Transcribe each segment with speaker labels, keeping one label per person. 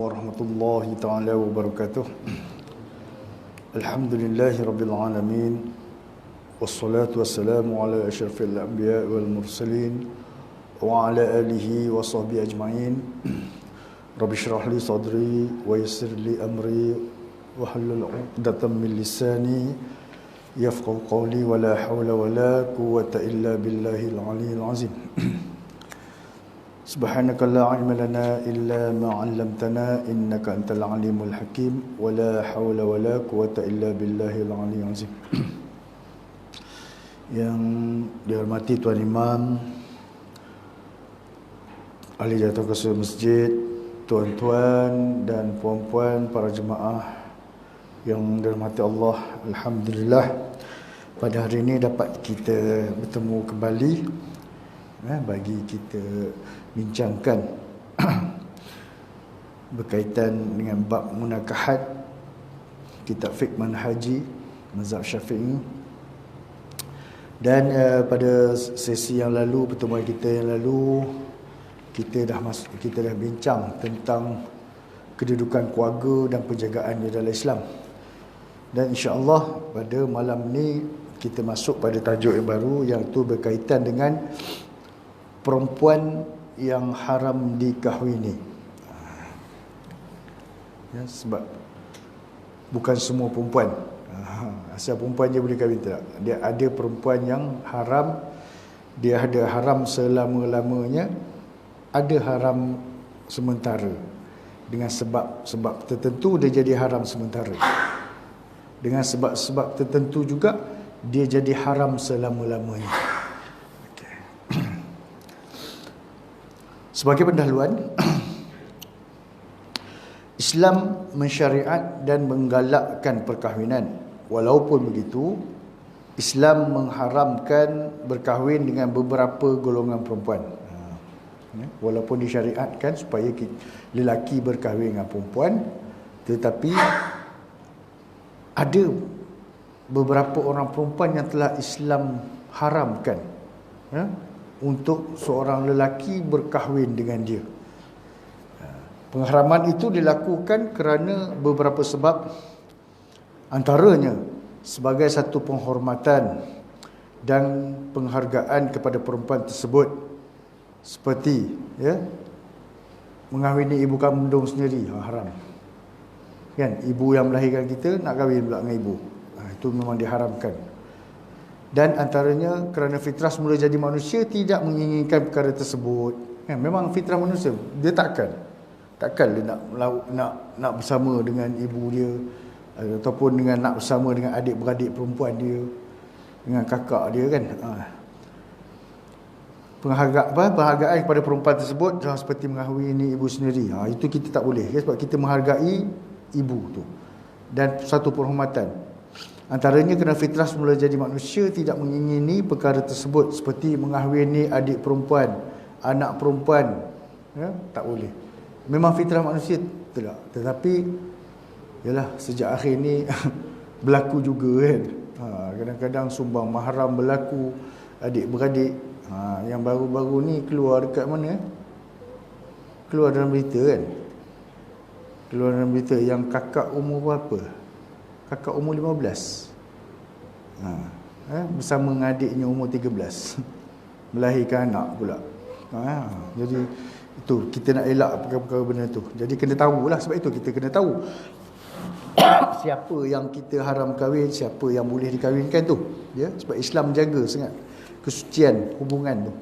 Speaker 1: warahmatullahi taala wabarakatuh. Alhamdulillahi rabbil alamin. Wassalatu wassalamu ala asyrafil anbiya wal mursalin wa ala alihi wa sahbihi ajma'in. Rabbi shrah li sadri wa yassir li amri wa hlul 'uqdatam min lisani yafqahu qawli wa la hawla wa la quwwata illa billahil aliyyil azim. Subhanaka la ilma lana illa ma 'allamtana innaka antal alimul hakim wa la hawla wa la quwwata illa billahil aliyyil azim. Yang dihormati Tuan Imam, ahli jadual ketua masjid, tuan-tuan dan puan-puan para jemaah yang dirahmati Allah, alhamdulillah pada hari ini dapat kita bertemu kembali bagi kita bincangkan berkaitan dengan bab munakahat kitab fiqh manhaji mazhab Syafi'i. Dan pada sesi yang lalu, pertemuan kita yang lalu, kita dah bincang tentang kedudukan keluarga dan penjagaan di dalam Islam. Dan insya-Allah pada malam ni kita masuk pada tajuk yang baru, iaitu berkaitan dengan perempuan yang haram dikahwini. Ya, sebab bukan semua perempuan asal perempuan je boleh kahwin, tak. Dia ada perempuan yang haram, dia ada haram selama-lamanya, ada haram sementara. Dengan sebab tertentu dia jadi haram sementara. Dengan sebab-sebab tertentu juga dia jadi haram selama-lamanya. Okay. Sebagai pendahuluan, Islam mensyariat dan menggalakkan perkahwinan. Walaupun begitu, Islam mengharamkan berkahwin dengan beberapa golongan perempuan. Walaupun disyariatkan supaya lelaki berkahwin dengan perempuan, tetapi ada beberapa orang perempuan yang telah Islam haramkan untuk seorang lelaki berkahwin dengan dia. Pengharaman itu dilakukan kerana beberapa sebab, antaranya sebagai satu penghormatan dan penghargaan kepada perempuan tersebut, seperti mengahwini ibu kandung sendiri, haram. Kan, ibu yang melahirkan kita nak kahwin pula dengan ibu, itu memang diharamkan. Dan antaranya kerana fitrah semula jadi manusia tidak menginginkan perkara tersebut. Memang fitrah manusia, dia takkan dia nak bersama dengan ibu dia, ataupun nak bersama dengan adik-beradik perempuan dia, dengan kakak dia, kan. Penghargaan kepada perempuan tersebut seperti mengahwini ibu sendiri, itu kita tak boleh, sebab kita menghargai ibu tu. Dan satu penghormatan, antaranya kerana fitrah semula jadi manusia tidak mengingini perkara tersebut, seperti mengahwini adik perempuan, anak perempuan, tak boleh. Memang fitrah manusia tidak. Tetapi yalah, sejak akhir ni berlaku juga, kan. Kadang-kadang sumbang mahram berlaku, adik-beradik. Yang baru-baru ni keluar dekat mana? Keluar dalam berita, kan. Keluar dalam berita yang kakak umur berapa? Kakak umur 15. Bersama dengan adiknya umur 13. Melahirkan anak pula. Jadi itu kita nak elak perkara-perkara benda tu. Jadi kena tahulah, sebab itu kita kena tahu siapa yang kita haram kahwin, siapa yang boleh dikahwinkan tu. Sebab Islam jaga sangat kesucian hubungan tu.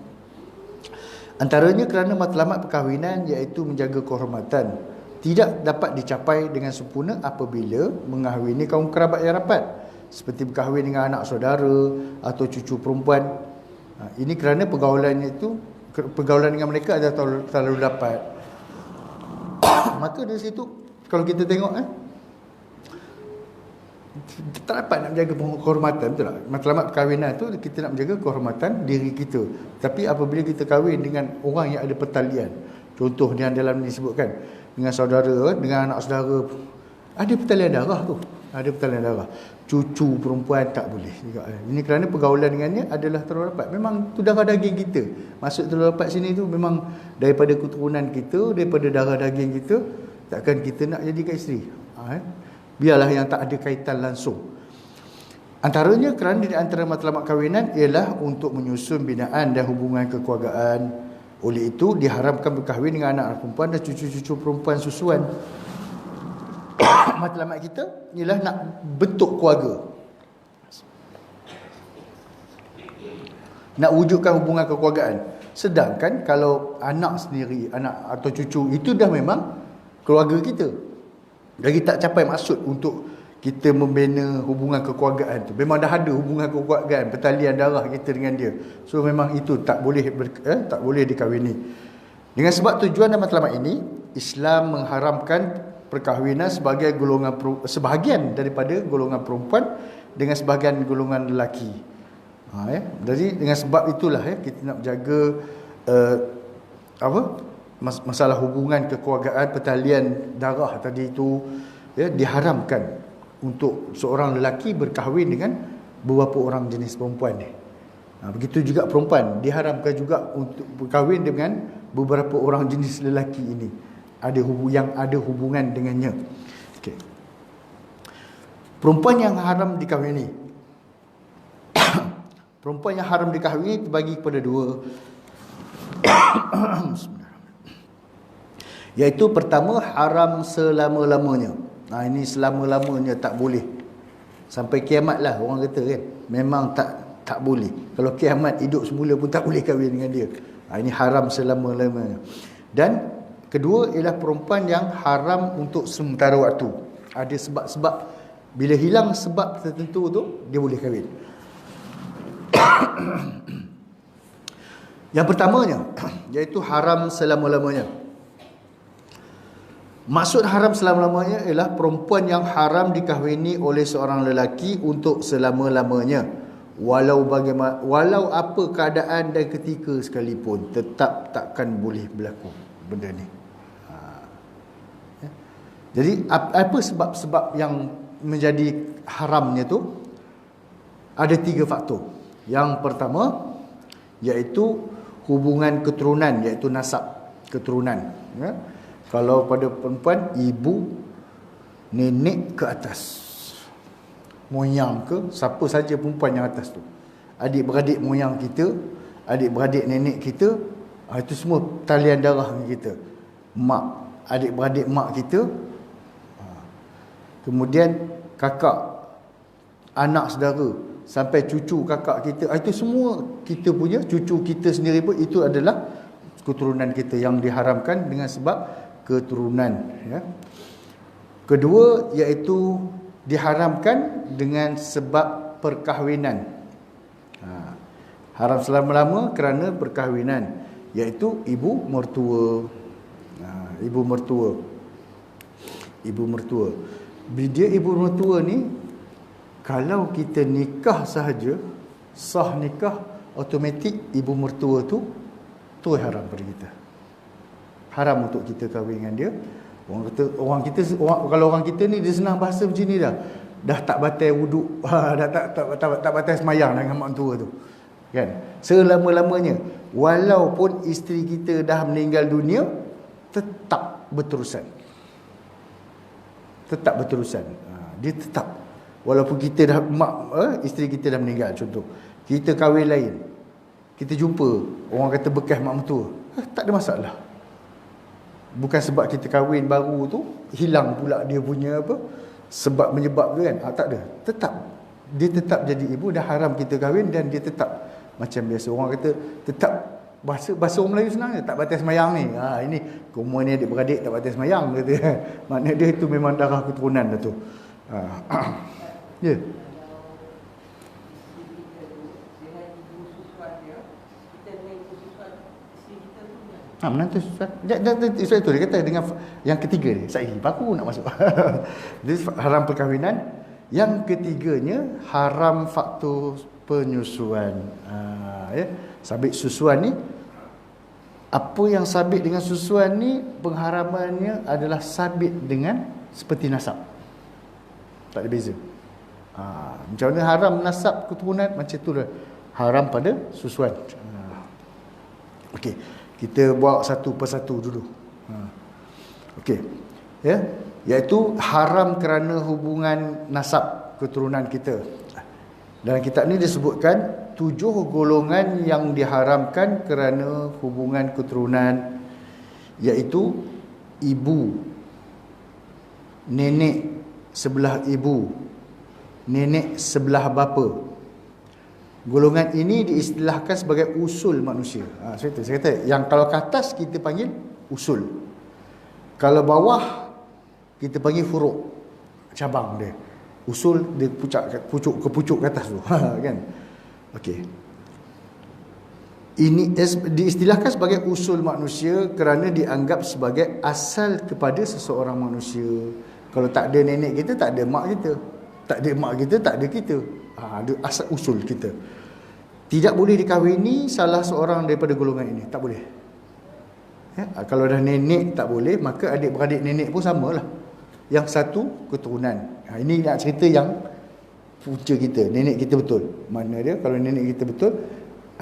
Speaker 1: Antaranya kerana matlamat perkahwinan, iaitu menjaga kehormatan, tidak dapat dicapai dengan sempurna apabila mengahwini kaum kerabat yang rapat, seperti berkahwin dengan anak saudara atau cucu perempuan. Ini kerana pergaulan dengan mereka adalah terlalu rapat. Maka dari situ, kalau kita tengok, tak dapat nak menjaga kehormatan, betul tak? Matlamat perkahwinan tu kita nak menjaga kehormatan diri kita. Tapi apabila kita kahwin dengan orang yang ada pertalian, contoh yang dalam ni disebutkan, dengan saudara, dengan anak saudara, ada pertalian darah tu, ada pertalian darah. Cucu perempuan tak boleh juga. Ini kerana pergaulan dengannya adalah terlalu rapat. Memang tu darah daging kita. Masuk terlalu rapat sini tu memang daripada keturunan kita, daripada darah daging kita, Takkan kita nak jadikan isteri. Biarlah yang tak ada kaitan langsung. Antaranya kerana di antara matlamat kahwinan ialah untuk menyusun binaan dan hubungan kekeluargaan. Oleh itu diharamkan berkahwin dengan anak perempuan dan cucu-cucu perempuan susuan. Matlamat kita ialah nak bentuk keluarga, nak wujudkan hubungan kekeluargaan. Sedangkan kalau anak sendiri, anak atau cucu, itu dah memang keluarga kita. Lagi tak capai maksud untuk kita membina hubungan kekeluargaan tu. Memang dah ada hubungan kekeluargaan, pertalian darah kita dengan dia. So memang itu tak boleh tak boleh dikahwini. Dengan sebab tujuan dan matlamat ini, Islam mengharamkan perkahwinan sebagai sebahagian daripada golongan perempuan dengan sebahagian golongan lelaki. Jadi dengan sebab itulah kita nak jaga masalah hubungan kekeluargaan, pertalian darah tadi itu, diharamkan untuk seorang lelaki berkahwin dengan beberapa orang jenis perempuan ni. Begitu juga perempuan diharamkan juga untuk berkahwin dengan beberapa orang jenis lelaki ini, yang ada hubungan dengannya. Okay. Perempuan yang haram dikahwini. Perempuan yang haram dikahwini terbagi kepada dua. Iaitu pertama, haram selama-lamanya. Ini selama-lamanya tak boleh. Sampai kiamat lah orang kata kan. Memang tak boleh. Kalau kiamat hidup semula pun tak boleh kahwin dengan dia. Ini haram selama-lamanya. Dan kedua ialah perempuan yang haram untuk sementara waktu. Ada sebab-sebab. Bila hilang sebab tertentu tu, dia boleh kahwin. Yang pertamanya, iaitu haram selama-lamanya. Maksud haram selama-lamanya ialah perempuan yang haram dikahwini oleh seorang lelaki untuk selama-lamanya. Walau apa keadaan dan ketika sekalipun, tetap takkan boleh berlaku benda ni. Jadi apa sebab-sebab yang menjadi haramnya tu? Ada 3 faktor. Yang pertama iaitu hubungan keturunan, iaitu nasab keturunan. Kalau pada perempuan, ibu, nenek ke atas, moyang ke, siapa saja perempuan yang atas tu, adik-beradik moyang kita, adik-beradik nenek kita, itu semua talian darah kita. Mak, adik-beradik mak kita, kemudian kakak, anak saudara, sampai cucu kakak kita, itu semua kita punya, cucu kita sendiri pun itu adalah keturunan kita yang diharamkan dengan sebab keturunan. Kedua iaitu diharamkan dengan sebab perkahwinan. Haram selama-lama kerana perkahwinan, iaitu ibu mertua. Ibu mertua. Dia ibu mertua ni, kalau kita nikah sahaja, sah nikah, automatik ibu mertua tu haram pada kita. Haram untuk kita kahwin dengan dia. Kalau orang kita ni dia senang bahasa macam ni dah. Dah tak batal wuduk, dah tak batal semayang dengan mak tua tu. Kan? Selama-lamanya, walaupun isteri kita dah meninggal dunia, tetap berterusan. Dia tetap, walaupun kita dah isteri kita dah meninggal, contoh kita kahwin lain, kita jumpa orang kata bekas mak mentua, tak ada masalah. Bukan sebab kita kahwin baru tu hilang pula dia punya sebab menyebab tu kan. Tak ada. Dia tetap jadi ibu. Dah haram kita kahwin dan dia tetap macam biasa. Orang kata tetap, bahasa orang Melayu senang je, tak batas semayang ni. Ini kumur ni adik-beradik tak batas semayang kata. Maknanya dia itu memang darah keturunan dah tu. Ya. Menantu itu dia kata dengan yang ketiga ni, saya baru nak masuk. Jadi haram perkahwinan. Yang ketiganya haram faktor penyusuan. Sabit susuan ni, apa yang sabit dengan susuan ni, pengharamannya adalah sabit dengan seperti nasab. Tak ada beza. Macam mana haram nasab keturunan, macam tu lah haram pada susuan. Okey. Kita buat satu persatu dulu. Okey. Ya, iaitu haram kerana hubungan nasab keturunan kita. Dalam kitab ni disebutkan 7 golongan yang diharamkan kerana hubungan keturunan, iaitu ibu, nenek sebelah ibu, nenek sebelah bapa. Golongan ini diistilahkan sebagai usul manusia. Saya kata yang kalau ke atas kita panggil usul, kalau bawah kita panggil furuk, cabang dia. Usul dia pucuk ke pucuk ke atas tu. Kan? Okey. Ini diistilahkan sebagai usul manusia kerana dianggap sebagai asal kepada seseorang manusia. Kalau tak ada nenek kita, tak ada mak kita. Tak ada mak kita, tak ada kita. Ada asal usul kita. Tidak boleh dikahwini salah seorang daripada golongan ini. Tak boleh. Ya? Kalau dah nenek tak boleh, maka adik-beradik nenek pun samalah. Yang satu keturunan. Ini nak cerita yang punca kita, nenek kita betul. Mana dia? Kalau nenek kita betul,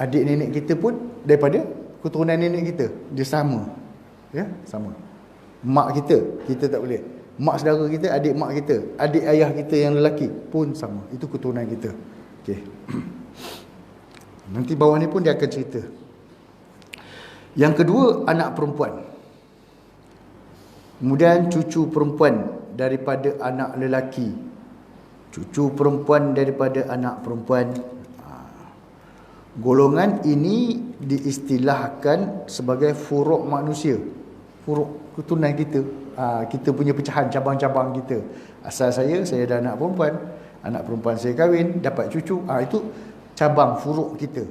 Speaker 1: adik nenek kita pun daripada keturunan nenek kita. Dia sama. Ya, sama. Mak kita tak boleh. Mak saudara kita, adik mak kita, adik ayah kita yang lelaki pun sama. Itu keturunan kita. Okey. Nanti bawah ni pun dia akan cerita. Yang kedua, anak perempuan. Kemudian cucu perempuan daripada anak lelaki, cucu perempuan daripada anak perempuan. Golongan ini diistilahkan sebagai furuk manusia, furuk keturunan kita. Kita punya pecahan cabang-cabang kita. Asal saya dah anak perempuan saya kahwin, dapat cucu. Itu cabang furuk kita.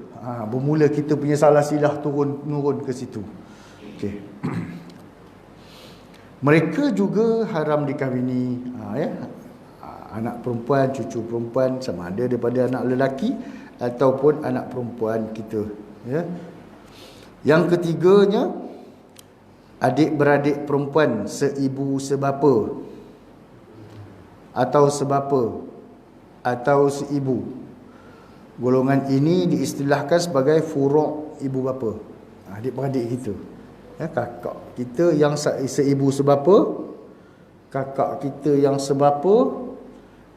Speaker 1: Bermula kita punya salah silah turun ke situ. Okey. Mereka juga haram dikahwini. Anak perempuan, cucu perempuan, sama ada daripada anak lelaki ataupun anak perempuan kita. Ya. Yang ketiganya, adik-beradik perempuan seibu sebapa atau sebapa atau seibu. Golongan ini diistilahkan sebagai furuk ibu bapa. Adik-beradik kita. Ya, kakak kita yang seibu sebapa, kakak kita yang sebapa,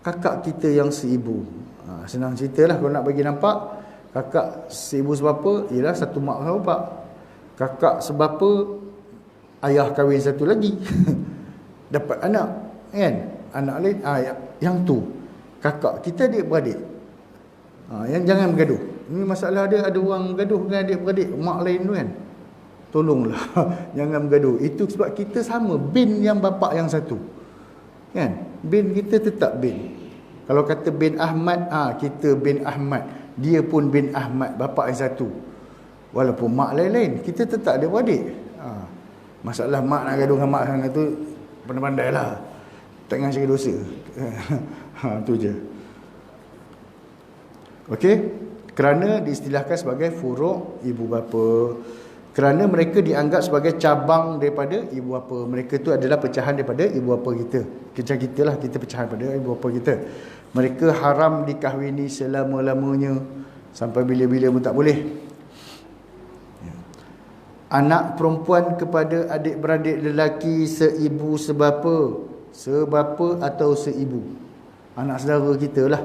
Speaker 1: kakak kita yang seibu. Senang ceritalah kalau nak bagi nampak. Kakak seibu sebapa ialah satu mak dan bapak. Kakak sebapa, ayah kahwin satu lagi. Dapat anak, kan? Anak lain, yang tu kakak kita adik-beradik. Yang jangan bergaduh. Ini masalah ada orang gaduh dengan adik-beradik mak lain tu kan. Tolonglah jangan bergaduh. Itu sebab kita sama bin yang bapak yang satu. Kan? Bin kita tetap bin. Kalau kata bin Ahmad, kita bin Ahmad. Dia pun bin Ahmad, bapak yang satu. Walaupun mak lain-lain, kita tetap ada beradik. Masalah mak nak gaduh dengan mak sana tu pandai-pandailah. Tak ingat cari dosa. Tu je. Okey, kerana diistilahkan sebagai furuk ibu bapa. Kerana mereka dianggap sebagai cabang daripada ibu bapa. Mereka tu adalah pecahan daripada ibu bapa kita. Macam kita lah, kita pecahan daripada ibu bapa kita. Mereka haram dikahwini selama-lamanya. Sampai bila-bila pun tak boleh. Anak perempuan kepada adik-beradik lelaki seibu sebapa. Sebapa atau seibu. Anak saudara kita lah.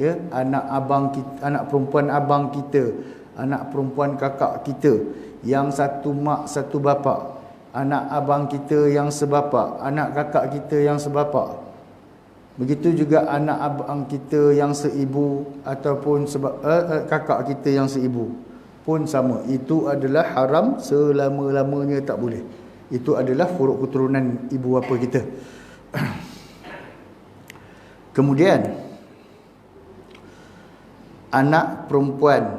Speaker 1: Ya, anak abang kita, anak perempuan abang kita, anak perempuan kakak kita, yang satu mak satu bapa, anak abang kita yang sebapa, anak kakak kita yang sebapa. Begitu juga anak abang kita yang seibu ataupun kakak kita yang seibu pun sama. Itu adalah haram selama-lamanya, tak boleh. Itu adalah furuk keturunan ibu bapa kita. Kemudian anak perempuan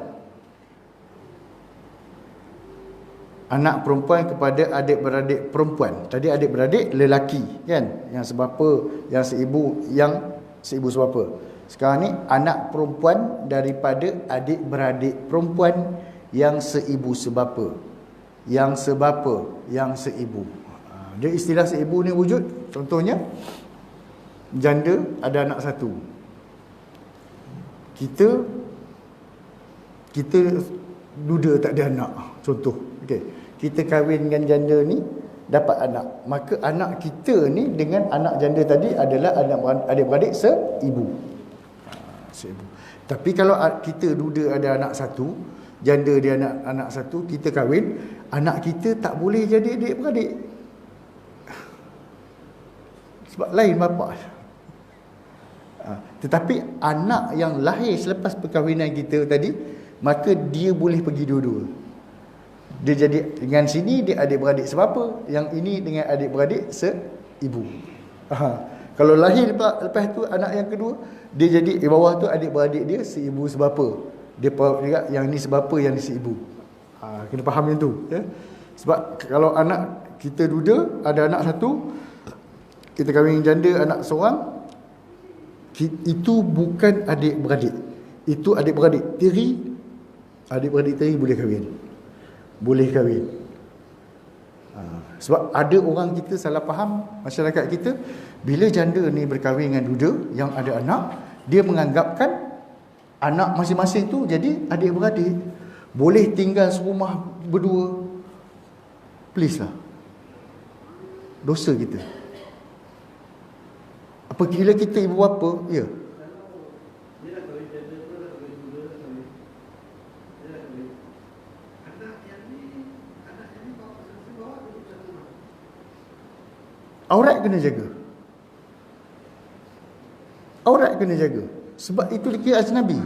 Speaker 1: kepada adik-beradik perempuan. Tadi adik-beradik lelaki kan, yang sebapa, yang seibu sebapa. Sekarang ni anak perempuan daripada adik-beradik perempuan yang seibu sebapa, yang sebapa, yang seibu. Dia istilah seibu ni wujud. Contohnya janda ada anak satu. Kita duda tak ada anak, contoh. Okey. Kita kahwin dengan janda ni, dapat anak. Maka anak kita ni dengan anak janda tadi adalah adik-beradik seibu. Seibu. Tapi kalau kita duda ada anak satu, janda dia anak satu, kita kahwin, anak kita tak boleh jadi adik-beradik. Sebab lain bapa. Tetapi anak yang lahir selepas perkahwinan kita tadi, maka dia boleh pergi dua-dua. Dia jadi dengan sini dia adik-beradik sebapa, yang ini dengan adik-beradik seibu. Kalau lahir lepas tu anak yang kedua, dia jadi di bawah tu adik-beradik dia seibu sebapa. Dia juga yang ni sebapa, yang ni seibu. Kena faham yang tu, ya. Sebab kalau anak kita duda ada anak satu, kita kahwin janda anak seorang, itu bukan adik-beradik. Itu adik-beradik tiri. Adik-beradik tiri boleh kahwin. Boleh kahwin. Sebab ada orang kita salah faham, masyarakat kita, bila janda ni berkahwin dengan duda yang ada anak, dia menganggapkan anak masing-masing tu jadi adik-beradik. Boleh tinggal serumah berdua. Please lah. Dosa kita. Apabila kita ibu bapa, ya. Aurat kena jaga. Aurat kena jaga. Sebab itu dikira ajnabi.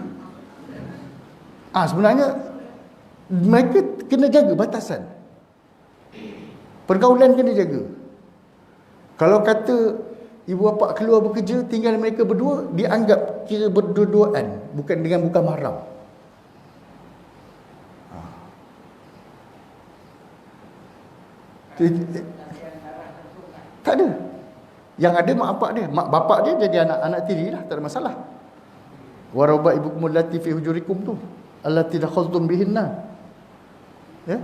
Speaker 1: Sebenarnya mereka kena jaga batasan. Pergaulan kena jaga. Kalau kata ibu bapa keluar bekerja, tinggal mereka berdua, dianggap kira berdua-duaan, bukan mahram. Tak ada. Yang ada mak bapak dia. Mak bapak dia jadi anak tiri lah, tak ada masalah. Waraba ibukum allati fi hujurikum tu, allati dakhaltum bihinna. Ya?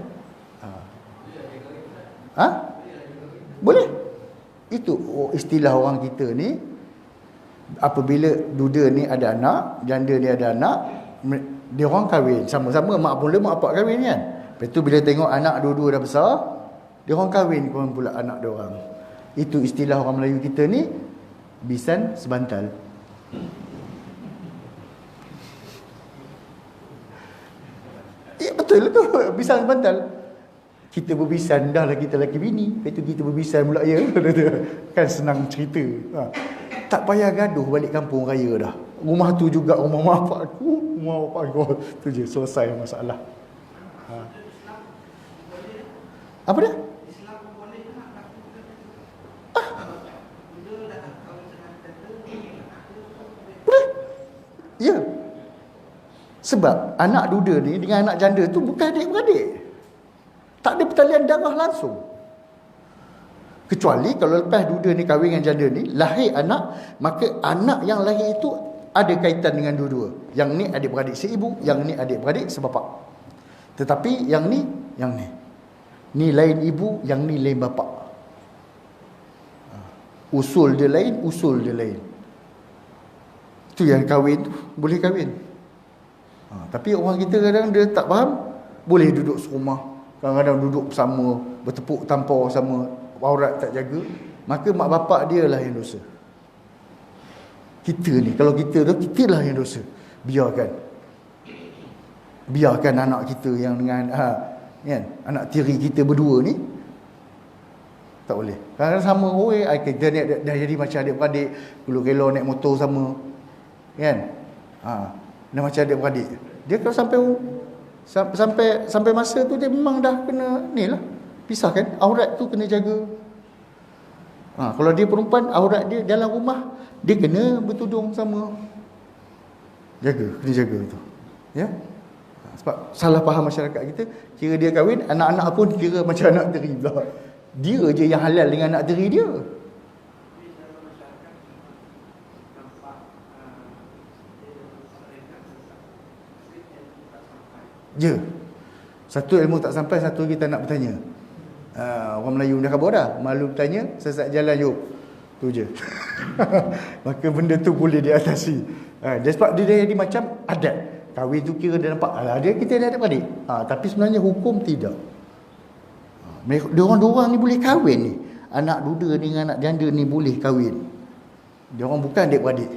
Speaker 1: Boleh. Itu istilah orang kita ni, apabila duda ni ada anak, janda ni ada anak, dia orang kahwin sama-sama, mak bapak kahwin kan. Lepas tu bila tengok anak dua-dua dah besar, dia orang kahwin pula anak dia orang. Itu istilah orang Melayu kita ni, bisan sebantal. Ya betul tu, bisan sebantal. Kita berbisan, dah lah kita lelaki bini, lepas tu kita berbisan pula, ya. Kan senang cerita. Tak payah gaduh balik kampung raya dah. Rumah tu juga rumah mak bapak aku, rumah bapak aku. Tu je, selesai masalah. Apa dia? Boleh. Ya. Sebab anak duda ni dengan anak janda tu bukan adik-beradik. Tak ada pertalian darah langsung. Kecuali kalau lepas duda ni kahwin dengan janda ni, lahir anak, maka anak yang lahir itu ada kaitan dengan dua-dua. Yang ni adik-beradik seibu, yang ni adik-beradik sebapak. Tetapi yang ni ni lain ibu, yang ni lain bapak. Usul dia lain, usul dia lain. Itu yang kahwin tu, boleh kahwin. Tapi orang kita kadang dia tak faham, boleh duduk serumah. Kadang-kadang duduk bersama, bertepuk tampar sama, aurat tak jaga, maka mak bapak dia lah yang dosa. Kita ni, kalau kita tu, kita lah yang dosa. Biarkan anak kita yang dengan kan, anak tiri kita berdua ni tak boleh. Kadang-kadang sama kita ni dah jadi macam adik-beradik, kelo-kelo naik motor sama, kan? Dah macam adik-beradik. Dia kalau sampai masa tu dia memang dah kena ni lah, pisahkan. Aurat tu kena jaga. Kalau dia perempuan, aurat dia dalam rumah, dia kena bertudung sama. Kena jaga tu. Ya. Sebab salah faham masyarakat kita, kira dia kahwin, anak-anak pun kira macam anak tiri pula. Dia je yang halal dengan anak tiri dia. Je. Satu ilmu tak sampai, satu kita nak bertanya. Orang Melayu dah khabar dah, malu bertanya, sesat jalan yuk. Tu je. Maka benda tu boleh diatasi. Sebab dia jadi macam adat. Kahwin tu kira dia nampak, dia kita dah adik-beradik. Tapi sebenarnya hukum tidak. Diorang ni boleh kahwin ni. Anak duda ni dengan anak janda ni boleh kahwin. Diorang bukan adik-beradik.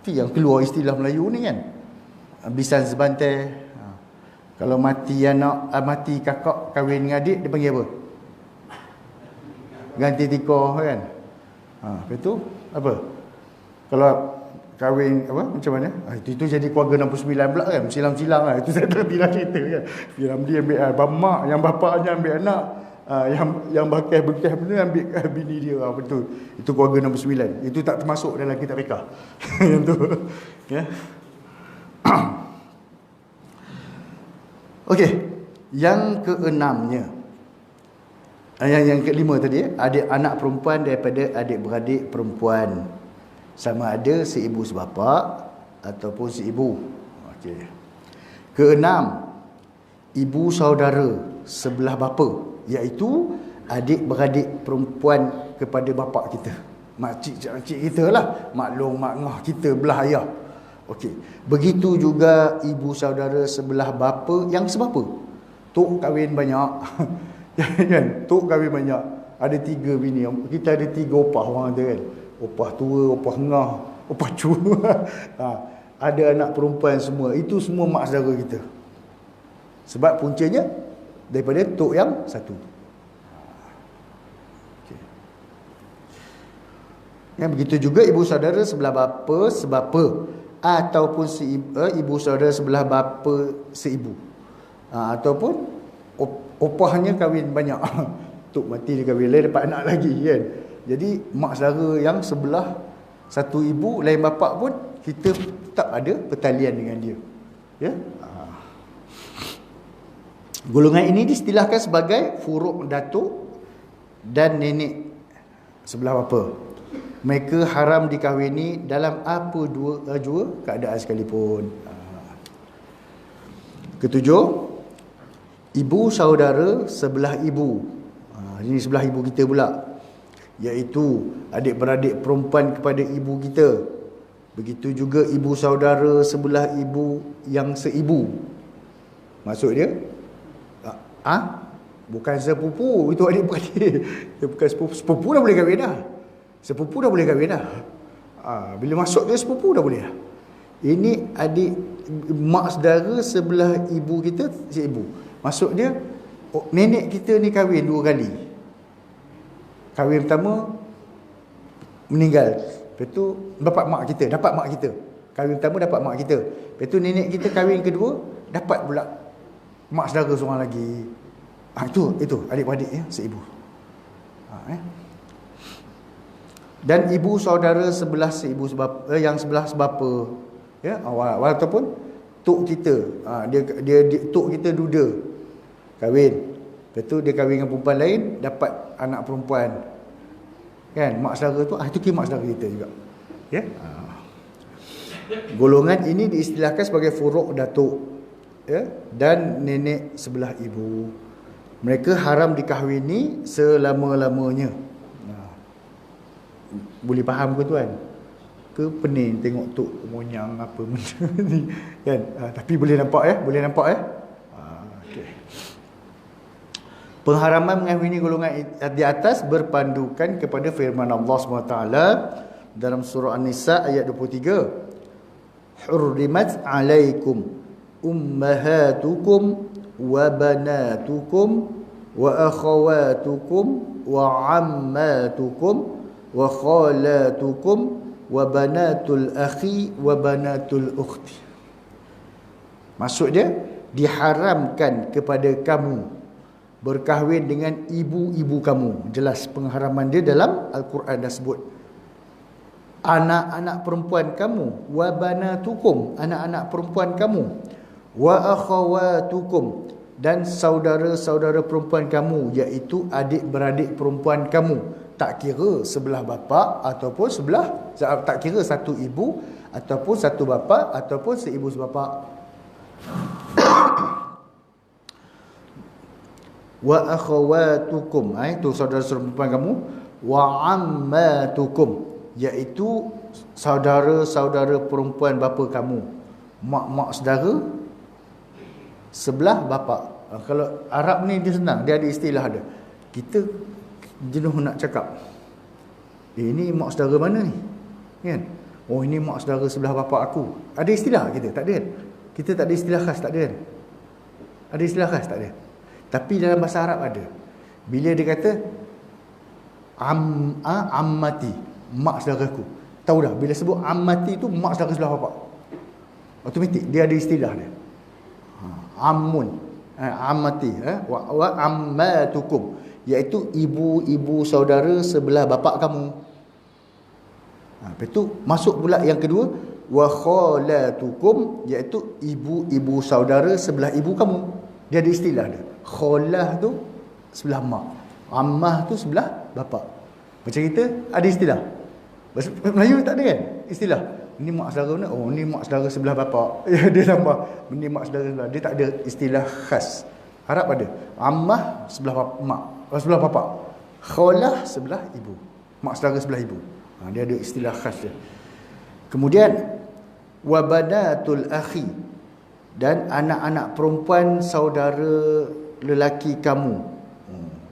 Speaker 1: Itu yang keluar istilah Melayu ni kan. Bisan sebantai. Kalau mati anak, mati kakak kahwin dengan adik, dia panggil apa? Ganti tikar kan. Lepas tu apa? Kalau kahwin apa macam mana? Itu jadi keluarga 69 pula kan. Silang-silang lah. Itu saya tidak cerita kan. Ramli ambil mak, yang bapaknya ambil anak. Yang bekas benda ambil bini dia. Betul. Itu keluarga 69. Itu tak termasuk dalam kitab fiqh. Yang tu. Ya. Okey. Yang keenamnya. Yang kelima tadi, adik anak perempuan daripada adik-beradik perempuan. Sama ada seibu sebapa ataupun seibu. Okey. Keenam, ibu saudara sebelah bapa, iaitu adik-beradik perempuan kepada bapa kita. Makcik kita lah, mak long, mak ngah kita belah ayah. Okey. Begitu juga ibu saudara sebelah bapa yang sebapa. Tok kahwin banyak. Kan? Tok kahwin banyak. Ada 3 bini. Kita ada 3 opah orang kata kan. Opah tua, opah ngah, opah cua. Ada anak perempuan semua. Itu semua mak saudara kita. Sebab puncanya daripada tok yang satu. Okay. Yang begitu juga ibu saudara sebelah bapa sebapa ataupun ibu saudara sebelah bapa seibu. Ataupun opahnya kahwin banyak. Tok mati dia kahwin lain, dapat anak lagi kan. Jadi mak saudara yang sebelah satu ibu lain bapa pun kita tetap ada pertalian dengan dia. Ya. Golongan ini diistilahkan sebagai furuk datuk dan nenek sebelah bapa. Mereka haram dikahwini dalam apa jua keadaan sekalipun. Ketujuh, ibu saudara sebelah ibu. Ini sebelah ibu kita pula, iaitu adik-beradik perempuan kepada ibu kita. Begitu juga ibu saudara sebelah ibu yang seibu. Maksud dia bukan sepupu, itu adik-beradik. Dia bukan sepupu. Sepupu dah boleh kahwin dah. Sepupu dah boleh kahwin dah. Bila masuk dia sepupu dah boleh dah. Ini adik mak saudara sebelah ibu kita, seibu. Maksud dia nenek kita ni kahwin 2 kali. Kahwin pertama meninggal. Lepas tu dapat mak kita. Kahwin pertama dapat mak kita. Lepas tu nenek kita kahwin kedua dapat pula mak saudara seorang lagi. Itu adik-beradik ya, seibu. Dan ibu saudara sebelah seibu yang sebelah sebapa. Ya, walaupun tok kita, dia tok kita duda. Kahwin. Lepas tu dia kahwin dengan perempuan lain, dapat anak perempuan. Kan, mak saudara tu, itu kira mak saudara kita juga. Ya. Golongan ini diistilahkan sebagai furuk datuk. Ya, dan nenek sebelah ibu. Mereka haram dikahwini selama-lamanya. Boleh faham ke tuan? Ke pening tengok tok monyang apa benda ni kan? Tapi boleh nampak ya, okey. Pengharaman mengahwini golongan di atas berpandukan kepada firman Allah SWT dalam surah An-Nisa ayat 23. Hurrimat alaikum ummahatukum wa banatukum wa akhawatukum wa ammatukum wa khalatukum wa banatul akhi wa banatul ukhti. Maksud dia, diharamkan kepada kamu berkahwin dengan ibu-ibu kamu. Jelas pengharaman dia dalam Al-Quran dah sebut. Anak-anak perempuan kamu, wa banatukum, anak-anak perempuan kamu, wa akhawatukum, dan saudara-saudara perempuan kamu, iaitu adik-beradik perempuan kamu. Tak kira sebelah bapa ataupun tak kira satu ibu ataupun satu bapa ataupun seibu sebapa. Wa akhawatukum, itu saudara-saudara perempuan kamu, wa ammatukum, iaitu saudara-saudara perempuan bapa kamu, mak-mak saudara sebelah bapa. Kalau Arab ni dia senang, dia ada istilah dia. Kita jenuh nak cakap, ini mak saudara mana ni? Kan? Oh, ini mak saudara sebelah bapa aku. Ada istilah kita? Tak ada kan? Kita tak ada istilah khas, tak ada kan? Ada istilah khas, tak ada. Tapi dalam bahasa Arab ada. Bila dia kata ammati, mak saudara aku. Tahu dah, bila sebut ammati tu mak saudara sebelah bapa. Automatik dia ada istilah dia. Ammun, ammati, wa ammatukum, iaitu ibu-ibu saudara sebelah bapa kamu. Lepas tu masuk pula yang kedua, wa khalatukum, iaitu ibu-ibu saudara sebelah ibu kamu. Dia ada istilah dia. Khalah tu sebelah mak, ammah tu sebelah bapa. Macam kita ada istilah. Bahasa Melayu tak ada kan istilah. Ini mak saudara mana? Oh, ni mak saudara sebelah bapa. Ya, dia tambah. Ini mak saudara sebelah. Dia tak ada istilah khas. Arab ada. Ammah sebelah mak, sebelah bapa. Khalah sebelah ibu. Mak saudara sebelah ibu. Dia ada istilah khas dia. Kemudian wabanatul akhi, dan anak-anak perempuan saudara lelaki kamu.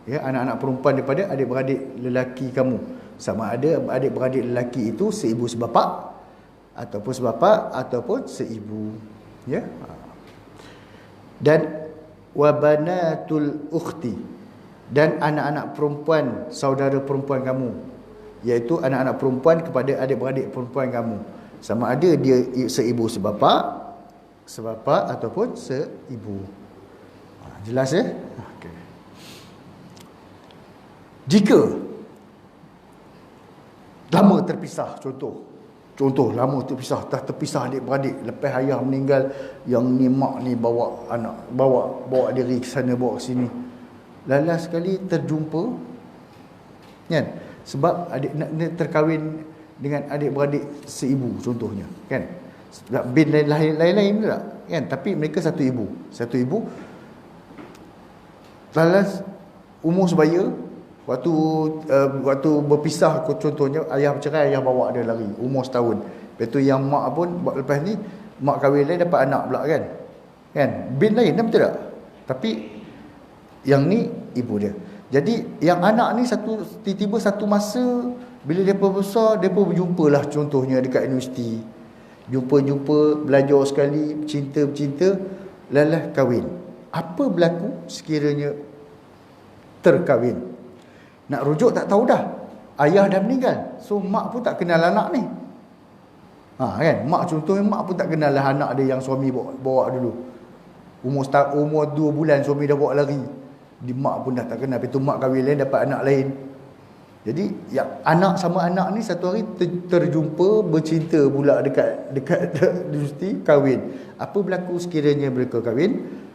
Speaker 1: Ya, anak-anak perempuan daripada adik-beradik lelaki kamu. Sama ada adik-beradik lelaki itu seibu sebapa, ataupun sebapa, ataupun seibu. Ya. Dan wabanatul ukhti, dan anak-anak perempuan saudara perempuan kamu, iaitu anak-anak perempuan kepada adik-beradik perempuan kamu. Sama ada dia seibu sebapa ataupun seibu. Jelas ya? Okay. Jika lama terpisah, contoh lama terpisah, dah terpisah adik-beradik, lepas ayah meninggal, yang ni mak ni bawa anak, bawa diri ke sana, bawa ke sini, lalas sekali terjumpa kan, sebab adik nak terkahwin dengan adik-beradik seibu contohnya kan, bin lain-lain tak kan, tapi mereka satu ibu, lalas umur sebaya. Waktu berpisah, contohnya ayah bercerai, ayah bawa dia lari umur setahun. Lepas tu yang mak pun lepas ni mak kahwin lain, dapat anak pula kan, bin lain dah, betul tak? Tapi yang ni ibu dia. Jadi yang anak ni tiba-tiba satu masa bila dia besar, dia pun berjumpalah contohnya dekat universiti, jumpa belajar sekali, bercinta, lalah kahwin. Apa berlaku sekiranya terkahwin? Nak rujuk tak tahu dah. Ayah dah meninggal. So mak pun tak kenal anak ni. Kan? Contohnya mak pun tak kenal lah anak dia yang suami bawa dulu. Umur 2 bulan suami dah bawa lari. Mak pun dah tak kenal. Lepas tu mak kahwin lain, dapat anak lain. Jadi yang anak sama anak ni satu hari terjumpa, bercinta pula dekat universiti, kahwin. Apa berlaku sekiranya mereka kahwin?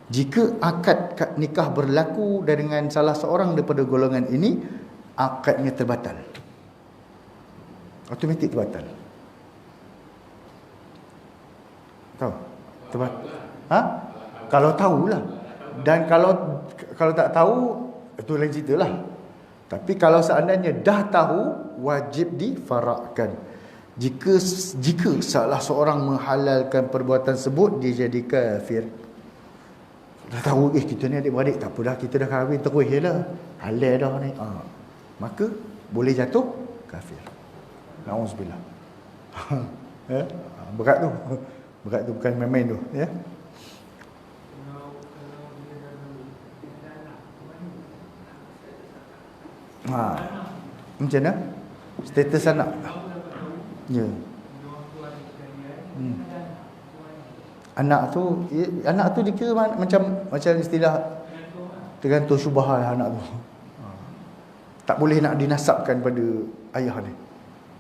Speaker 1: Jika akad nikah berlaku dengan salah seorang daripada golongan ini, akadnya terbatal. Automatik terbatal. Tahu? Terbatal. Kalau tahulah. Dan kalau tak tahu, itu lain cerita lah. Tapi kalau seandainya dah tahu, wajib difarakkan. Jika salah seorang menghalalkan perbuatan tersebut, dia jadi kafir. Dah tahu kita ni adik-beradik, tak apa dah, kita dah kahwin terus je lah, halal dah ni, maka boleh jatuh kafir. Na'udzubillah. Berat tu bukan main-main tu ya. Macam mana status anak? Ya. Anak tu dikira macam istilah tergantung syubhat anak tu. Tak boleh nak dinasabkan pada ayah dia.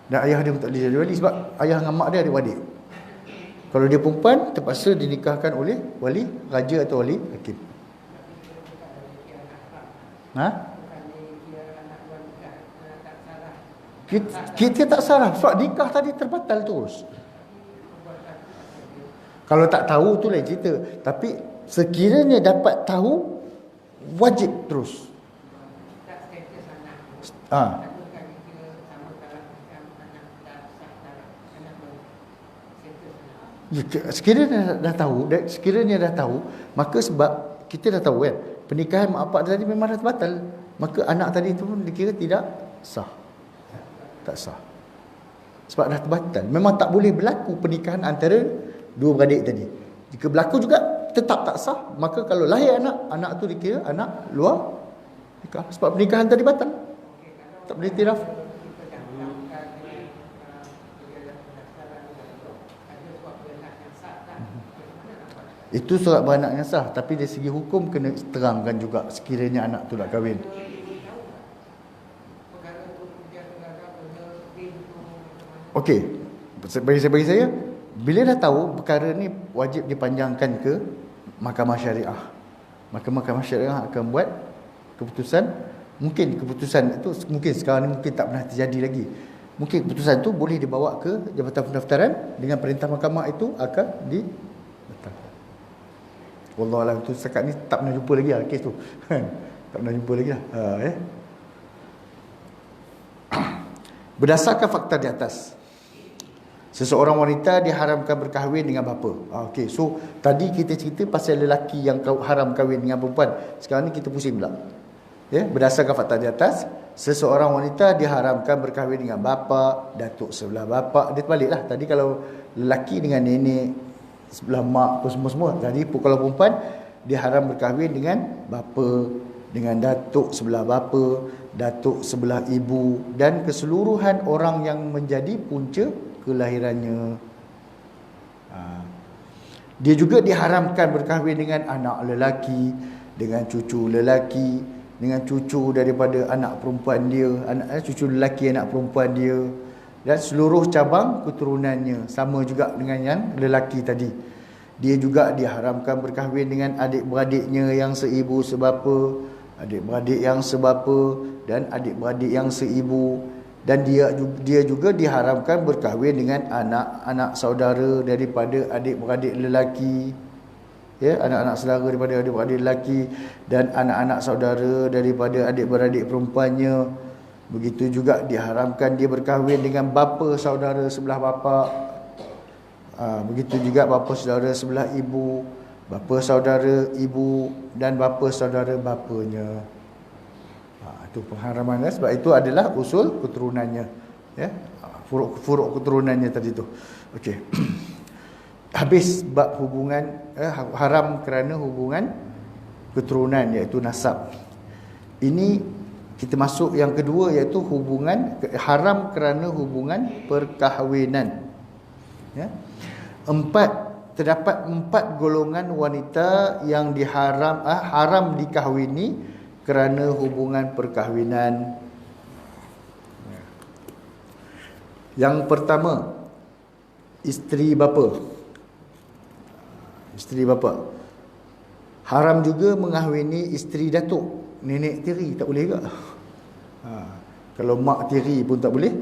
Speaker 1: Dan ayah dia pun tak boleh jadi wali sebab ayah dengan mak dia adik-beradik. Kalau dia perempuan, terpaksa dinikahkan oleh wali raja atau wali hakim. Kita tak salah sebab nikah tadi terbatal terus. Kalau tak tahu tu lain cerita. Tapi sekiranya dapat tahu, wajib terus. Sekiranya dah tahu, maka sebab kita dah tahu kan, pernikahan mak bapak tadi memang dah batal, maka anak tadi tu pun dikira tidak sah. Tak sah. Sebab dah terbatal. Memang tak boleh berlaku pernikahan antara dua beradik tadi. Jika berlaku juga tetap tak sah, maka kalau lahir anak, anak tu dikira anak luar nikah. Sebab pernikahan tadi batal. Tak boleh tiraf. Itu surat beranak yang sah, tapi dari segi hukum kena terangkan juga sekiranya anak tu nak kahwin. Okey, bagi saya, bila dah tahu perkara ni wajib dipanjangkan ke mahkamah syariah, maka mahkamah syariah akan buat keputusan. Mungkin keputusan itu mungkin sekarang ni mungkin tak pernah terjadi lagi. Mungkin keputusan itu boleh dibawa ke Jabatan Pendaftaran dengan perintah mahkamah itu akan dibatalkan. Wallahualam, tu setakat ni tak pernah jumpa lagi lah kes tu. Tak pernah jumpa lagi lah. Berdasarkan fakta di atas, seseorang wanita diharamkan berkahwin dengan bapa. Okey, so tadi kita cerita pasal lelaki yang haram kahwin dengan perempuan. Sekarang ni kita pusing pula. Berdasarkan fakta di atas, seseorang wanita diharamkan berkahwin dengan bapa, datuk sebelah bapa. Dia terbaliklah. Tadi kalau lelaki dengan nenek sebelah mak tu semua. Jadi kalau perempuan diharam berkahwin dengan bapa, dengan datuk sebelah bapa, datuk sebelah ibu dan keseluruhan orang yang menjadi punca kelahirannya. Dia juga diharamkan berkahwin dengan anak lelaki, dengan cucu lelaki, dengan cucu daripada anak perempuan dia, cucu lelaki anak perempuan dia, dan seluruh cabang keturunannya. Sama juga dengan yang lelaki tadi. Dia juga diharamkan berkahwin dengan adik-beradiknya yang seibu sebapa, adik-beradik yang sebapa dan adik-beradik yang seibu. Dan dia juga diharamkan berkahwin dengan anak-anak saudara daripada adik-beradik lelaki, anak-anak saudara daripada adik-beradik lelaki, dan anak-anak saudara daripada adik-beradik perempuannya. Begitu juga diharamkan dia berkahwin dengan bapa saudara sebelah bapa. Begitu juga bapa saudara sebelah ibu, bapa saudara ibu dan bapa saudara bapanya. Itu pengharaman, sebab itu adalah usul keturunannya, furuk keturunannya tadi tu. Okey. Habis bab hubungan haram kerana hubungan keturunan, iaitu nasab. Ini kita masuk yang kedua, iaitu hubungan haram kerana hubungan perkahwinan. Terdapat 4 golongan wanita yang haram dikahwini kerana hubungan perkahwinan. Yang pertama, isteri bapa. Isteri bapa. Haram juga mengahwini isteri datuk. Nenek tiri tak boleh ke? Kalau mak tiri pun tak boleh,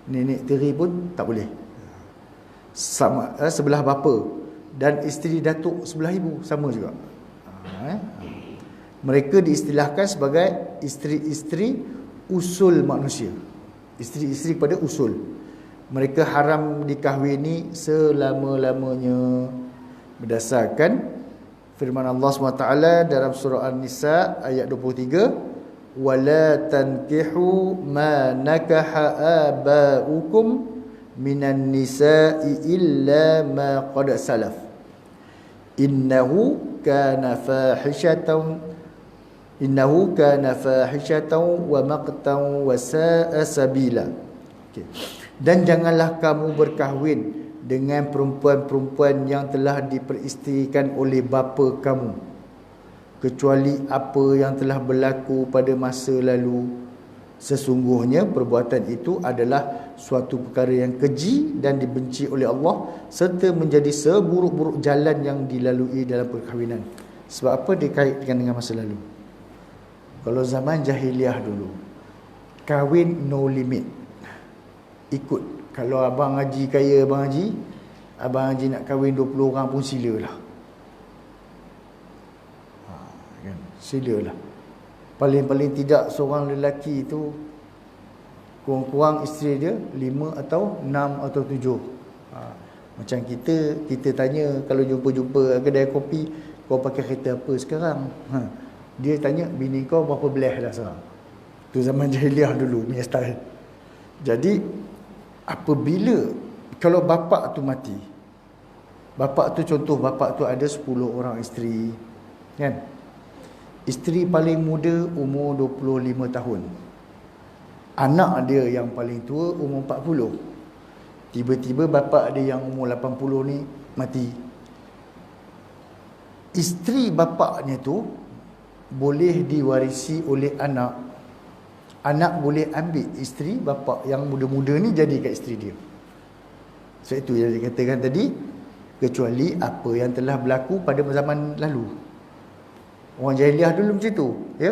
Speaker 1: nenek tiri pun tak boleh. Sama sebelah bapa, dan isteri datuk sebelah ibu sama juga. Mereka diistilahkan sebagai isteri-isteri usul manusia. Isteri-isteri pada usul. Mereka haram dikahwini selama-lamanya berdasarkan firman Allah SWT dalam surah An-Nisa ayat 23, wala tankihu ma nakaha abaukum minan nisa'i illa ma qad salaf innahu kana fahishatan wa maqtan wa sa'a sabila. Dan janganlah kamu berkahwin dengan perempuan-perempuan yang telah diperisterikan oleh bapa kamu, kecuali apa yang telah berlaku pada masa lalu. Sesungguhnya perbuatan itu adalah suatu perkara yang keji dan dibenci oleh Allah, serta menjadi seburuk-buruk jalan yang dilalui dalam perkahwinan. Sebab apa dikaitkan dengan masa lalu? Kalau zaman jahiliah dulu, kahwin no limit. Ikut. Kalau abang haji kaya, abang haji nak kahwin 20 orang pun silalah. Silalah. Paling-paling tidak seorang lelaki itu kurang-kurang isteri dia 5 atau 6 atau 7. Macam kita tanya kalau jumpa-jumpa kedai kopi, kau pakai kereta apa sekarang? Dia tanya, bini kau berapa belah dah sekarang? Tu zaman jahiliah dulu, punya style. Jadi apabila kalau bapak tu mati, bapak tu contoh, bapak tu ada 10 orang isteri, kan? Isteri paling muda umur 25 tahun. Anak dia yang paling tua umur 40. Tiba-tiba bapak dia yang umur 80 ni mati. Isteri bapaknya tu boleh diwarisi oleh anak. Anak boleh ambil isteri bapa yang muda-muda ni jadi kat isteri dia. So itu yang dikatakan tadi, kecuali apa yang telah berlaku pada zaman lalu. Orang jahiliah dulu macam tu, ya.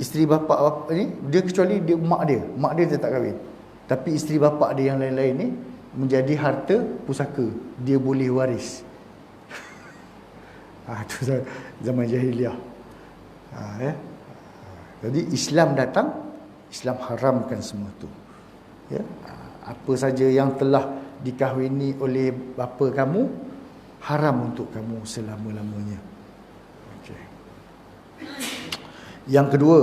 Speaker 1: Isteri bapa ni dia, kecuali dia mak dia tak kahwin. Tapi isteri bapa dia yang lain-lain ni menjadi harta pusaka, dia boleh waris. Tu zaman jahiliah. Ya. Jadi Islam datang, Islam haramkan semua tu. Ya. Apa saja yang telah dikahwini oleh bapa kamu, haram untuk kamu selama-lamanya. Okay. Yang kedua,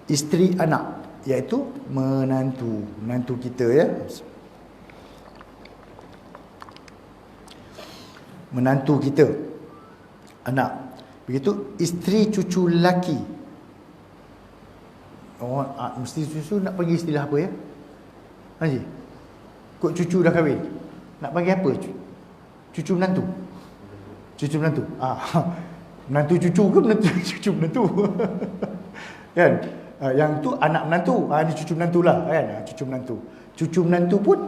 Speaker 1: isteri anak, iaitu menantu kita, ya. Menantu kita, anak. Begitu isteri cucu lelaki. Mesti cucu nak panggil istilah apa, ya? Haji, kok cucu dah kahwin, nak panggil apa? Cucu menantu. Cucu menantu. Menantu cucu ke menantu cucu menantu? Kan? Yang tu anak menantu. Ini cucu menantu lah, kan? Cucu menantu. Cucu menantu pun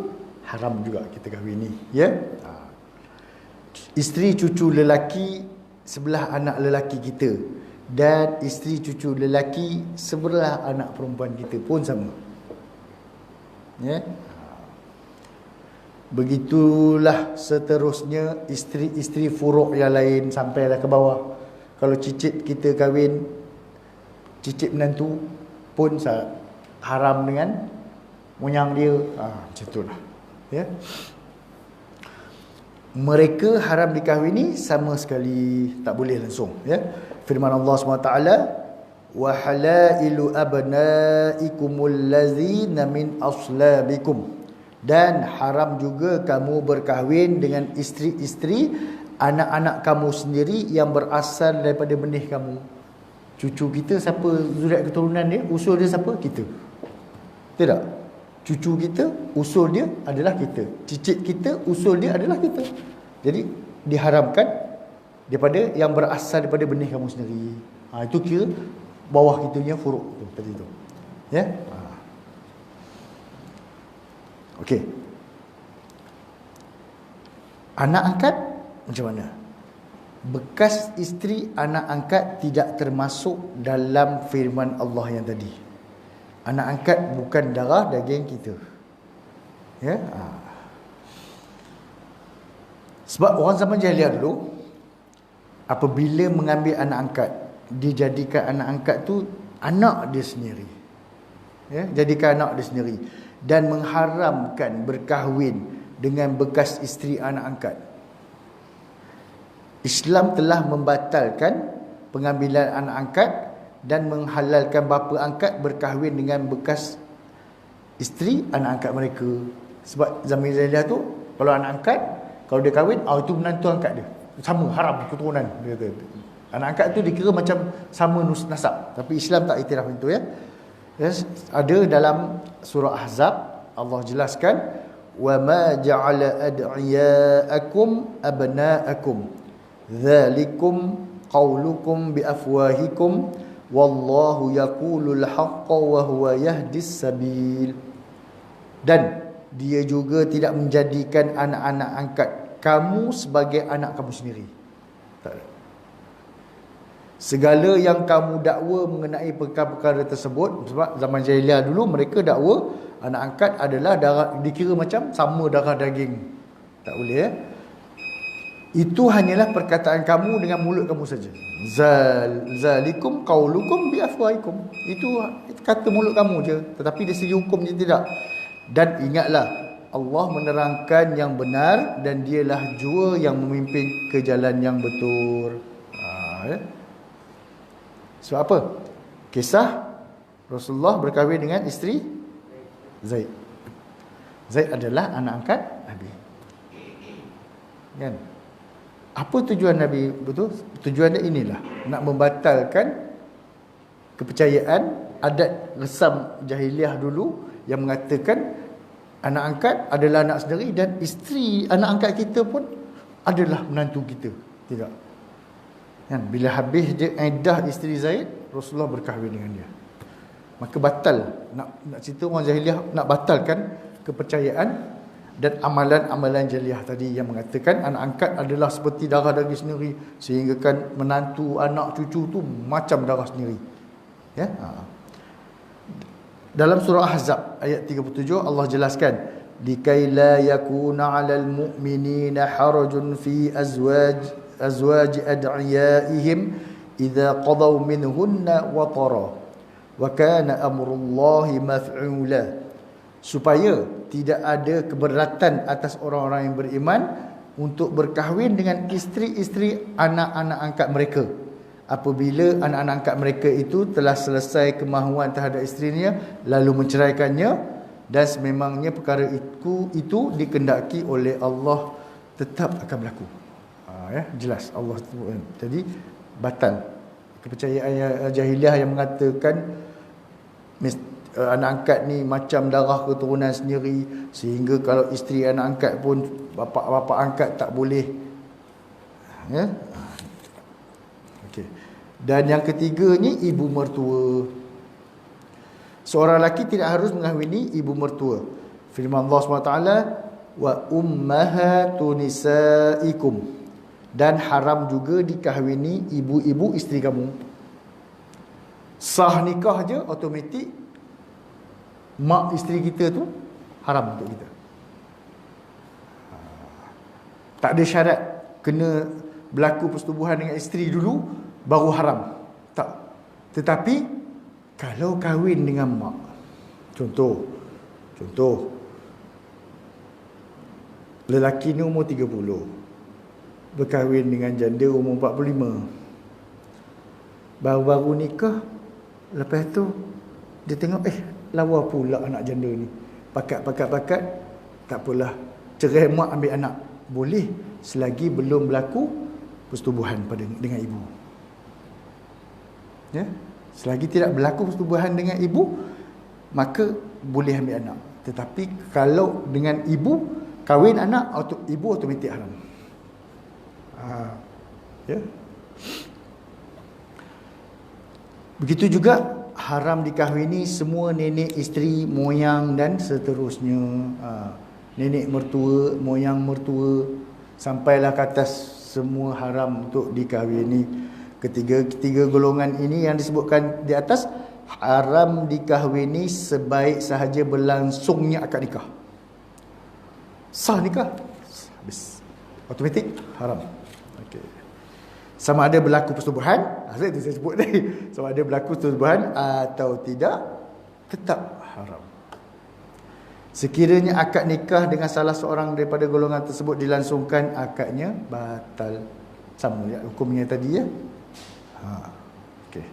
Speaker 1: haram juga kita kahwin ni, ya. Isteri cucu lelaki sebelah anak lelaki kita, dan isteri cucu lelaki sebelah anak perempuan kita pun sama, ya. Begitulah seterusnya isteri-isteri furuk yang lain sampailah ke bawah. Kalau cicit kita kahwin, cicit menantu pun haram dengan munyang dia. Macam itulah, ya. Mereka haram dikahwini sama sekali tak boleh langsung, ya. Firman Allah SWT, wa halailu abnaikumul ladzina min aslabikum, dan haram juga kamu berkahwin dengan isteri-isteri anak-anak kamu sendiri yang berasal daripada benih kamu. Cucu kita siapa, zuriat keturunan dia, usul dia siapa? Kita. Tidak? Cucu kita, usul dia adalah kita. Cicit kita, usul dia adalah kita. Jadi diharamkan daripada yang berasal daripada benih kamu sendiri. Itu kira bawah kita punya furuk tu, tadi tu, ya. Okey. Anak angkat macam mana? Bekas isteri anak angkat tidak termasuk dalam firman Allah yang tadi. Anak angkat bukan darah daging kita, ya. Sebab orang zaman jahiliah dulu, apabila mengambil anak angkat, dijadikan anak angkat tu anak dia sendiri, ya, jadikan anak dia sendiri, dan mengharamkan berkahwin dengan bekas isteri anak angkat. Islam telah membatalkan pengambilan anak angkat dan menghalalkan bapa angkat berkahwin dengan bekas isteri anak angkat mereka. Sebab zaman jahiliah tu, kalau anak angkat, kalau dia kahwin, itu menantu angkat dia, sama, haram keturunan, dia kata. Anak angkat tu dikira macam sama nasab. Tapi Islam tak iktiraf itu, ya. Yes, ada dalam surah Ahzab Allah jelaskan, wa ma ja'ala ad'iyaakum abna'akum dzalikum qaulukum bi afwahikum wallahu yaqulul haqqa wa huwa yahdis sabil. Dan dia juga tidak menjadikan anak-anak angkat kamu sebagai anak kamu sendiri. Tak ada. Segala yang kamu dakwa mengenai perkara-perkara tersebut, sebab zaman jahiliah dulu mereka dakwa anak angkat adalah darah, dikira macam sama darah daging. Tak boleh, ya. Itu hanyalah perkataan kamu dengan mulut kamu saja. Zalikum qaulukum bi afwahikum. Itu kata mulut kamu je, tetapi dari segi hukum dia tidak. Dan ingatlah, Allah menerangkan yang benar dan dialah jua yang memimpin ke jalan yang betul. Ya. Sebab apa? Kisah Rasulullah berkahwin dengan isteri Zaid. Zaid adalah anak angkat Nabi. Kan? Apa tujuan Nabi betul? Tujuannya inilah, nak membatalkan kepercayaan adat resam jahiliah dulu yang mengatakan anak angkat adalah anak sendiri dan isteri anak angkat kita pun adalah menantu kita. Tidak. Kan? Bila habis je iddah isteri Zaid, Rasulullah berkahwin dengan dia. Maka batal. Nak cerita orang jahiliah, nak batalkan kepercayaan dan amalan-amalan jahiliah tadi yang mengatakan anak angkat adalah seperti darah daging sendiri, sehingga kan menantu, anak, cucu tu macam darah sendiri. Ya. Dalam surah Ahzab ayat 37 Allah jelaskan, likai la yakuna 'alal mu'minina harajun fi azwaj ad'iyaihim idza qadaw minhunna watara wa kana amrullahi maf'ula, supaya tidak ada keberatan atas orang-orang yang beriman untuk berkahwin dengan isteri-isteri anak-anak angkat mereka apabila anak-anak angkat mereka itu telah selesai kemahuan terhadap isterinya lalu menceraikannya, dan sememangnya perkara itu dikehendaki oleh Allah tetap akan berlaku. Ya, jelas Allah sebutkan. Jadi batal kepercayaan jahiliah yang mengatakan anak angkat ni macam darah keturunan sendiri, sehingga kalau isteri anak angkat pun bapa angkat tak boleh. Ya. Okey. Dan yang ketiganya, ibu mertua. Seorang lelaki tidak harus mengahwini ibu mertua. Firman Allah SWT, wa ummahatu nisaikum, dan haram juga dikahwini ibu-ibu isteri kamu. Sah nikah je automatik mak isteri kita tu haram untuk kita. Tak ada syarat kena berlaku persetubuhan dengan isteri dulu baru haram. Tak. Tetapi kalau kahwin dengan mak, contoh lelaki ni umur 30 berkahwin dengan janda umur 45, baru-baru nikah, lepas tu dia tengok lawa pula anak janda ni, pakat, tak apalah, cerai mak ambil anak. Boleh selagi belum berlaku persetubuhan dengan ibu. Ya, selagi tidak berlaku persetubuhan dengan ibu, maka boleh ambil anak. Tetapi kalau dengan ibu kahwin anak, ibu automatik haram. Ya. Begitu juga haram dikahwini semua nenek, isteri, moyang dan seterusnya. Nenek mertua, moyang mertua, sampailah ke atas, semua haram untuk dikahwini. Ketiga golongan ini yang disebutkan di atas haram dikahwini sebaik sahaja berlangsungnya akad nikah. Sah nikah, habis, automatik haram. Okey. Sama ada berlaku persetubuhan, itu saya sebut tadi, sama ada berlaku persetubuhan atau tidak, tetap haram. Sekiranya akad nikah dengan salah seorang daripada golongan tersebut dilangsungkan, akadnya batal. Sama ya hukumnya tadi ya. Okey.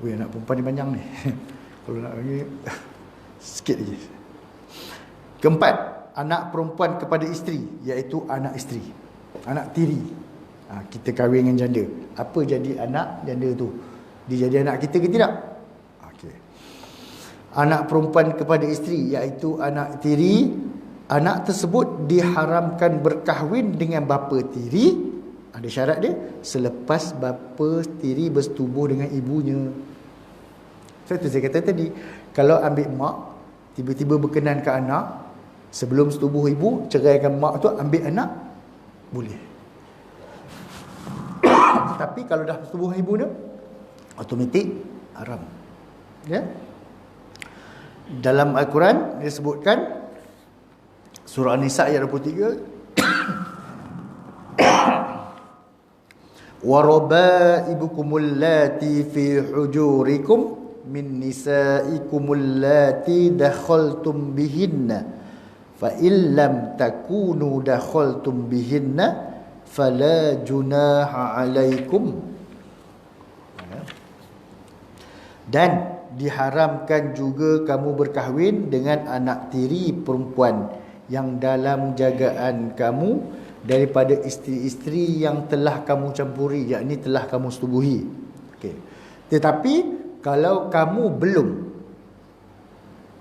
Speaker 1: Weh, anak perempuan ni panjang ni. Kalau nak lagi sikit lagi. Keempat, anak perempuan kepada isteri, iaitu anak isteri, anak tiri. Kita kahwin dengan janda, apa jadi anak janda tu? Dia jadi anak kita ke tidak? Okey. Anak perempuan kepada isteri, iaitu anak tiri, anak tersebut diharamkan berkahwin dengan bapa tiri. Ada syarat dia, selepas bapa tiri bersetubuh dengan ibunya. Itu saya kata tadi, kalau ambil mak, tiba-tiba berkenan ke anak, sebelum setubuh ibu, ceraikan mak tu, ambil anak, boleh. Tapi kalau dah setubuh ibu dia, automatik haram. Ya. Dalam Al-Quran disebutkan, surah An-Nisa ayat 23, wa rabaibukumul lati fi hujurikum min nisaikumul lati dakhaltum bihinna fa illam takunu dakhaltum bihinna fala junaha alaikum. Dan diharamkan juga kamu berkahwin dengan anak tiri perempuan yang dalam jagaan kamu daripada isteri-isteri yang telah kamu campuri, yakni telah kamu setubuhi. Okey. Tetapi kalau kamu belum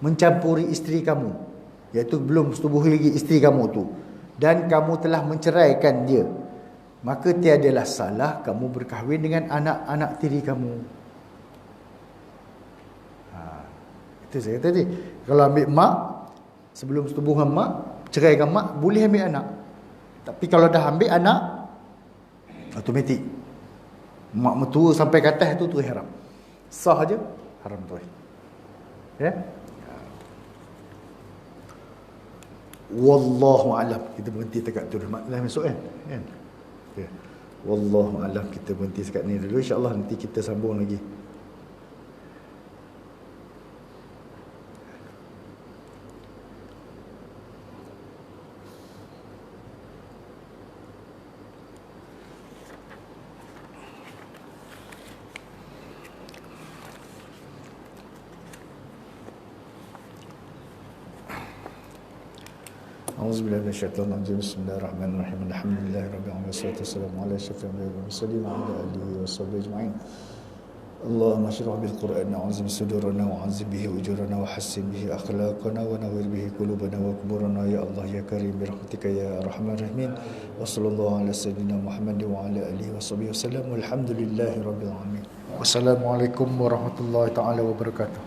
Speaker 1: mencampuri isteri kamu, iaitu belum setubuhi lagi isteri kamu tu, dan kamu telah menceraikan dia, maka tiadalah salah kamu berkahwin dengan anak-anak tiri kamu. Itu saya kata tadi. Kalau ambil mak, sebelum setubuh dengan mak, ceraikan mak, boleh ambil anak. Tapi kalau dah ambil anak, automatik mak mertua sampai ke atas tu haram. Sah je, haram tu. Ya? Wallahu a'lam. Kita berhenti dekat tu. Dah masuk kan? Ya. Wallahu a'lam. Kita berhenti dekat ni dulu. InsyaAllah nanti kita sambung lagi. Auzubillahi minasyaitonir rajim. Bismillahirrahmanirrahim. Alhamdulillahirabbil alamin. Wassalatu wassalamu ala asyrafil anbiya'i wal mursalin wa ala alihi washabbihi ajma'in. Allahumma shrah bil Qur'an wa'azim sudurana wa'azim bihi ujurana wa hassin bihi akhlaqana wa nawwir bihi qulubana wa quburana ya Allah ya Karim bi rahmatika ya arhamar rahimin. Wa sallallahu ala sayyidina Muhammad wa ala alihi washabbihi wasallam. Walhamdulillahirabbil alamin. Wassalamualaikum warahmatullahi taala wabarakatuh.